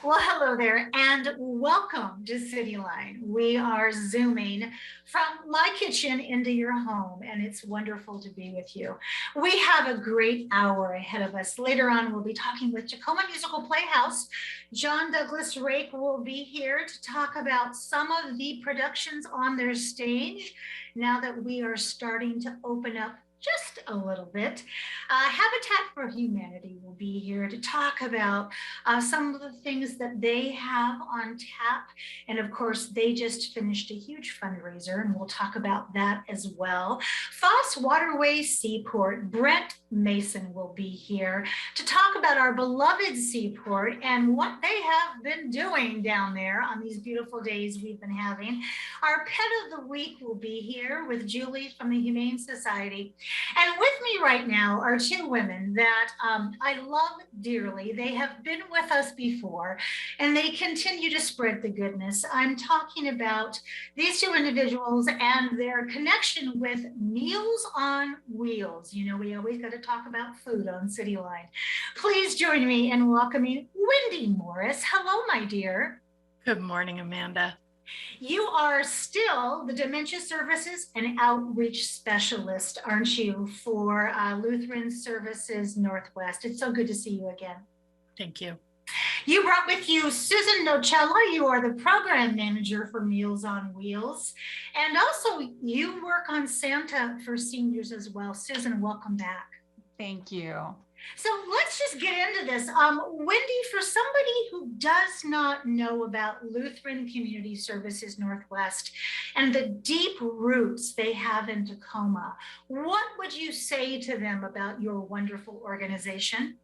Well, hello there and welcome to Cityline. We are Zooming from my kitchen into your home, and it's wonderful to be with you. We have a great hour ahead of us. Later on, we'll be talking with Tacoma Musical Playhouse. John Douglas Rake will be here to talk about some of the productions on their stage now that we are starting to open up just a little bit. Habitat for Humanity will be here to talk about some of the things that they have on tap. And of course, they just finished a huge fundraiser, and we'll talk about that as well. Foss Waterway Seaport, Brent Mason will be here to talk about our beloved seaport and what they have been doing down there on these beautiful days we've been having. Our Pet of the Week will be here with Julie from the Humane Society. And with me right now are two women that I love dearly. They have been with us before, and they continue to spread the goodness. I'm talking about these two individuals and their connection with Meals on Wheels. You know, we always got to talk about food on Cityline. Please join me in welcoming Wendy Morris. Hello, my dear. Good morning, Amanda. You are still the Dementia Services and Outreach Specialist, aren't you, for Lutheran Services Northwest. It's so good to see you again. Thank you. You brought with you Susan Nocella. You are the Program Manager for Meals on Wheels. And also you work on Santa for seniors as well. Susan, welcome back. Thank you. So let's just get into this. Wendy, for somebody who does not know about Lutheran Community Services Northwest and the deep roots they have in Tacoma, what would you say to them about your wonderful organization?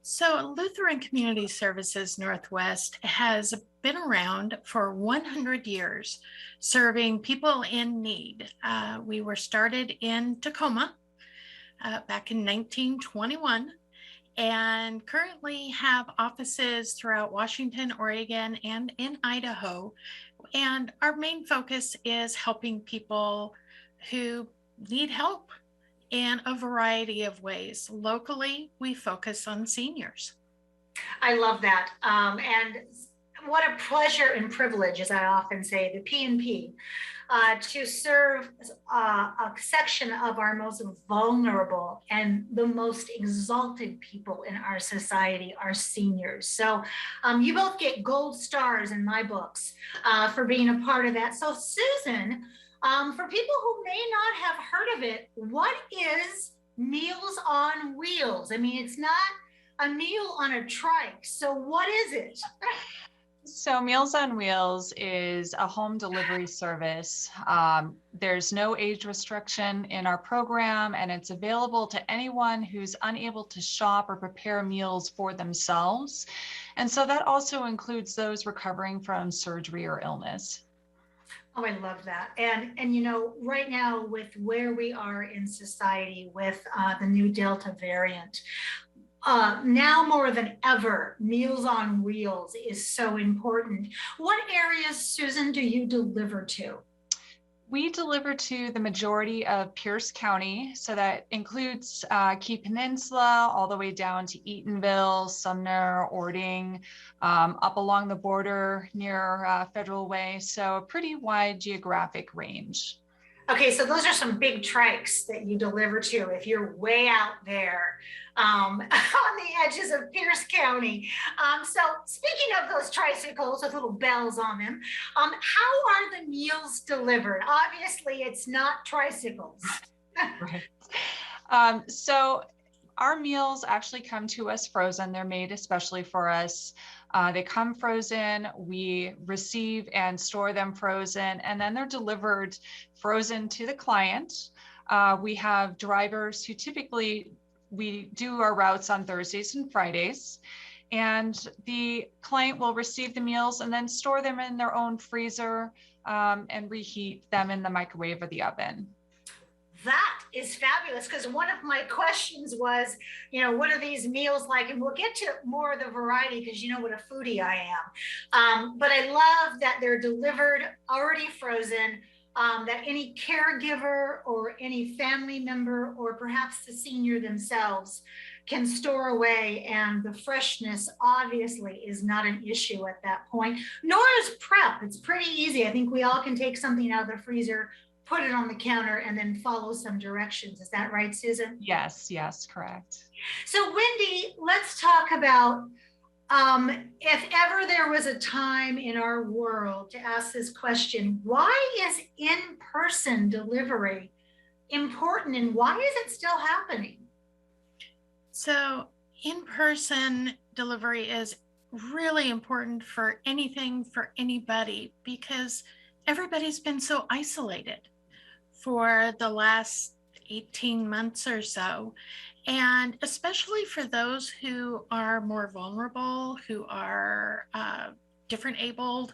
So Lutheran Community Services Northwest has been around for 100 years, serving people in need. We were started in Tacoma back in 1921, and currently have offices throughout Washington, Oregon, and in Idaho. And our main focus is helping people who need help in a variety of ways. Locally, we focus on seniors. I love that. And what a pleasure and privilege, as I often say, the P&P, to serve a section of our most vulnerable and the most exalted people in our society, our seniors. So you both get gold stars in my books for being a part of that. So Susan, for people who may not have heard of it, what is Meals on Wheels? I mean, it's not a meal on a trike. So what is it? So Meals on Wheels is a home delivery service. There's no age restriction in our program, and it's available to anyone who's unable to shop or prepare meals for themselves. And so that also includes those recovering from surgery or illness. Oh, I love that. And you know, right now with where we are in society with the new Delta variant, now more than ever, Meals on Wheels is so important. What areas, Susan, do you deliver to? We deliver to the majority of Pierce County, so that includes Key Peninsula, all the way down to Eatonville, Sumner, Ording, up along the border near Federal Way. So a pretty wide geographic range. Okay, so those are some big trikes that you deliver to if you're way out there on the edges of Pierce County. So speaking of those tricycles with little bells on them, how are the meals delivered? Obviously, it's not tricycles. Right. So our meals actually come to us frozen. They're made especially for us. They come frozen, we receive and store them frozen, and then they're delivered frozen to the client. We have drivers who typically, we do our routes on Thursdays and Fridays, and the client will receive the meals and then store them in their own freezer and reheat them in the microwave or the oven. That is fabulous, because one of my questions was, you know, what are these meals like? And we'll get to more of the variety because you know what a foodie I am. But I love that they're delivered already frozen that any caregiver or any family member or perhaps the senior themselves can store away, and the freshness obviously is not an issue at that point, nor is prep. It's pretty easy. I think we all can take something out of the freezer, put it on the counter, and then follow some directions. Is that right, Susan? Yes, yes, correct. So Wendy, let's talk about if ever there was a time in our world to ask this question, why is in-person delivery important and why is it still happening? So in-person delivery is really important for anything, for anybody, because everybody's been so isolated for the last 18 months or so. And especially for those who are more vulnerable, who are different abled,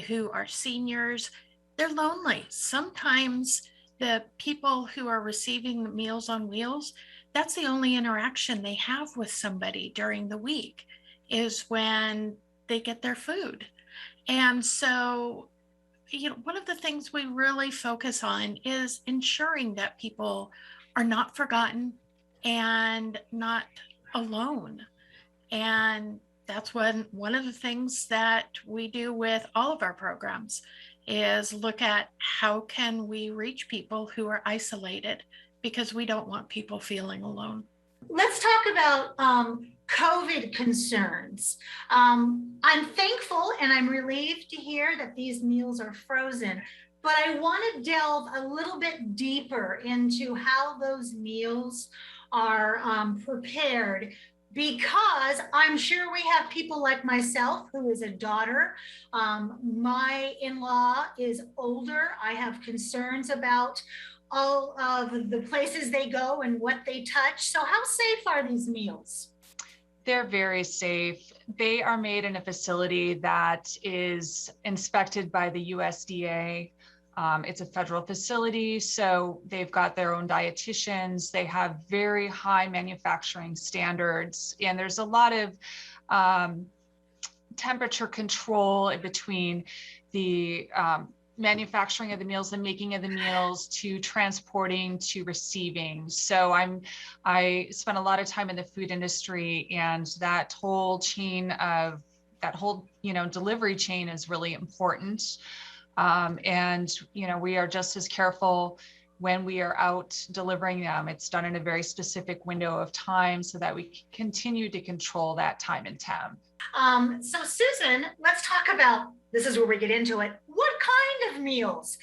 who are seniors, they're lonely. Sometimes the people who are receiving the Meals on Wheels, that's the only interaction they have with somebody during the week, is when they get their food. And so, one of the things we really focus on is ensuring that people are not forgotten and not alone. And that's one of the things that we do with all of our programs is look at how can we reach people who are isolated, because we don't want people feeling alone. Let's talk about COVID concerns. I'm thankful and I'm relieved to hear that these meals are frozen, but I want to delve a little bit deeper into how those meals are prepared, because I'm sure we have people like myself who is a daughter. My in-law is older. I have concerns about all of the places they go and what they touch. So how safe are these meals? They're very safe. They are made in a facility that is inspected by the USDA. It's a federal facility, so they've got their own dietitians. They have very high manufacturing standards, and there's a lot of temperature control in between the manufacturing of the meals, the making of the meals, to transporting, to receiving. So I spent a lot of time in the food industry, and that whole chain of delivery chain is really important. And we are just as careful when we are out delivering them. It's done in a very specific window of time so that we continue to control that time and temp. So Susan, let's talk about, this is where we get into it. What kind of meals?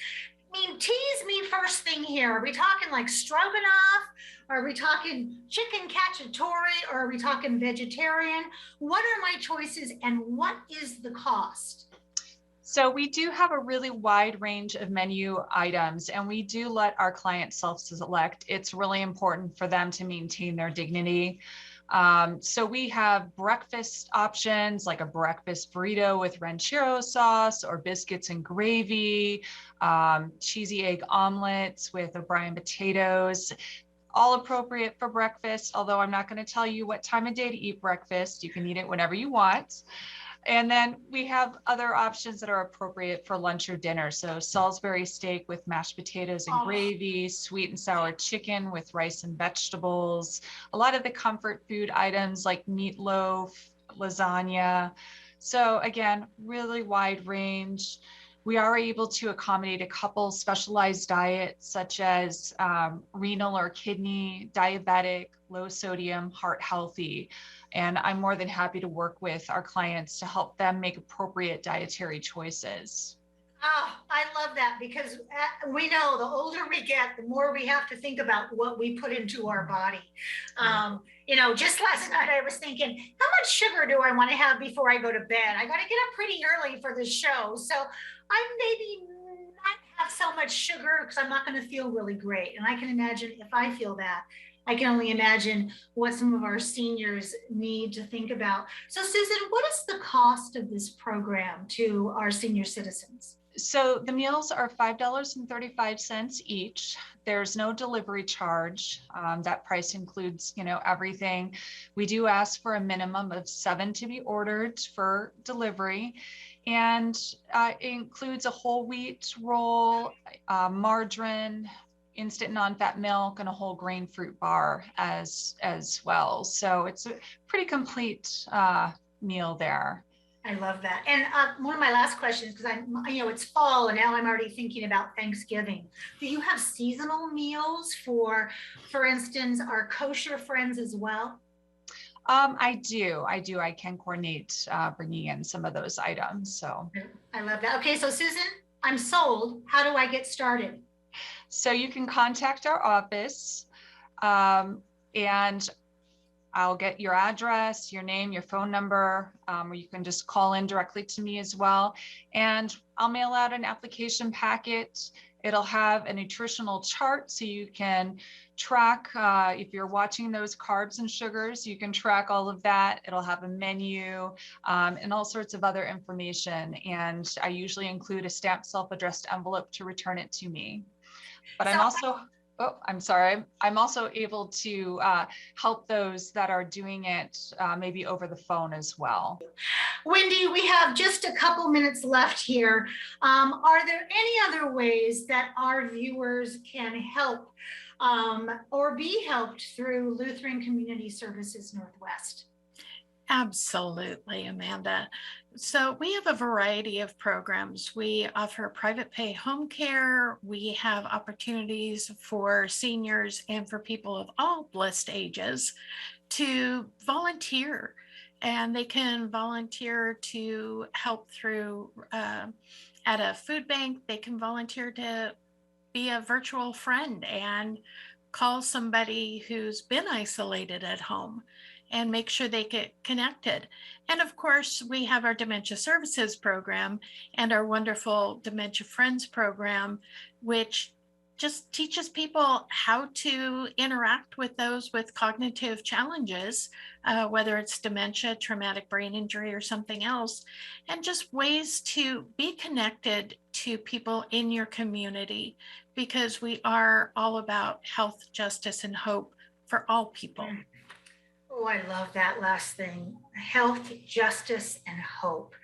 I mean, tease me first thing here. Are we talking like stroganoff? Are we talking chicken cacciatore? Or are we talking vegetarian? What are my choices and what is the cost? So we do have a really wide range of menu items, and we do let our clients self-select. It's really important for them to maintain their dignity. So we have breakfast options like a breakfast burrito with ranchero sauce or biscuits and gravy, cheesy egg omelets with O'Brien potatoes, all appropriate for breakfast, although I'm not going to tell you what time of day to eat breakfast. You can eat it whenever you want. And then we have other options that are appropriate for lunch or dinner. So Salisbury steak with mashed potatoes and gravy, sweet and sour chicken with rice and vegetables, a lot of the comfort food items like meatloaf, lasagna. So again, really wide range. We are able to accommodate a couple specialized diets such as renal or kidney, diabetic, low sodium, heart healthy. And I'm more than happy to work with our clients to help them make appropriate dietary choices. Oh, I love that, because we know the older we get, the more we have to think about what we put into our body. Just last night I was thinking, how much sugar do I want to have before I go to bed? I got to get up pretty early for the show. So I maybe not have so much sugar because I'm not going to feel really great. And I can imagine if I feel that, I can only imagine what some of our seniors need to think about. So Susan, what is the cost of this program to our senior citizens? So the meals are $5.35 each. There's no delivery charge. That price includes, everything. We do ask for a minimum of 7 to be ordered for delivery. And it includes a whole wheat roll, margarine, instant non-fat milk, and a whole grain fruit bar as well. So it's a pretty complete meal there. I love that. And one of my last questions, because it's fall and now I'm already thinking about Thanksgiving. Do you have seasonal meals for instance, our kosher friends as well? I do. I can coordinate bringing in some of those items. So I love that. Okay, so Susan, I'm sold. How do I get started? So you can contact our office, and I'll get your address, your name, your phone number, or you can just call in directly to me as well. And I'll mail out an application packet. It'll have a nutritional chart so you can track, if you're watching those carbs and sugars, you can track all of that. It'll have a menu and all sorts of other information. And I usually include a stamped self-addressed envelope to return it to me. But I'm also, I'm sorry. I'm also able to help those that are doing it maybe over the phone as well. Wendy, we have just a couple minutes left here. Are there any other ways that our viewers can help or be helped through Lutheran Community Services Northwest? Absolutely, Amanda. So we have a variety of programs. We offer private pay home care. We have opportunities for seniors and for people of all blessed ages to volunteer. And they can volunteer to help through at a food bank. They can volunteer to be a virtual friend and call somebody who's been isolated at home and make sure they get connected. And of course, we have our Dementia Services program and our wonderful Dementia Friends program, which just teaches people how to interact with those with cognitive challenges, whether it's dementia, traumatic brain injury, or something else, and just ways to be connected to people in your community, because we are all about health, justice, and hope for all people. Oh, I love that last thing. Health, justice, and hope.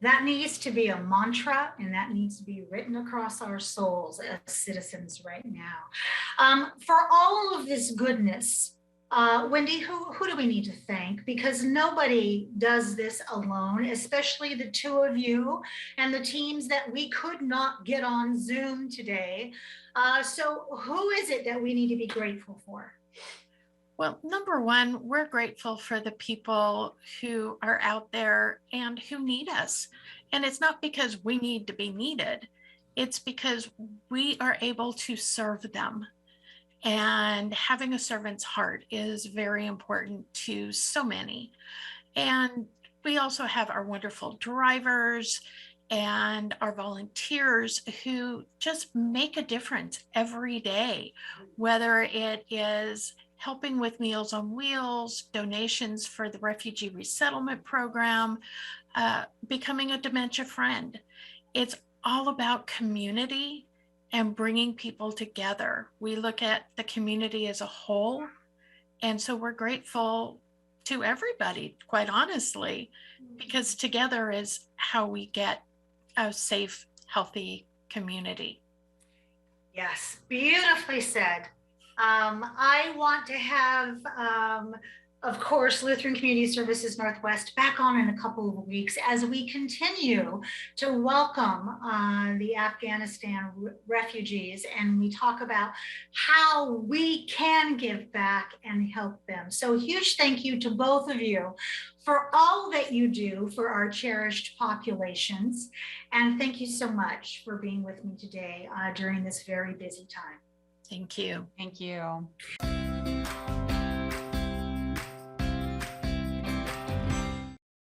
That needs to be a mantra, and that needs to be written across our souls as citizens right now. For all of this goodness, Wendy, who do we need to thank? Because nobody does this alone, especially the two of you and the teams that we could not get on Zoom today. So who is it that we need to be grateful for? Well, number one, we're grateful for the people who are out there and who need us. And it's not because we need to be needed. It's because we are able to serve them. And having a servant's heart is very important to so many. And we also have our wonderful drivers and our volunteers who just make a difference every day, whether it is helping with Meals on Wheels, donations for the Refugee Resettlement Program, becoming a dementia friend. It's all about community and bringing people together. We look at the community as a whole, and so we're grateful to everybody, quite honestly, because together is how we get a safe, healthy community. Yes, beautifully said. I want to have, of course, Lutheran Community Services Northwest back on in a couple of weeks as we continue to welcome the Afghanistan refugees, and we talk about how we can give back and help them. So huge thank you to both of you for all that you do for our cherished populations. And thank you so much for being with me today during this very busy time. Thank you. Thank you.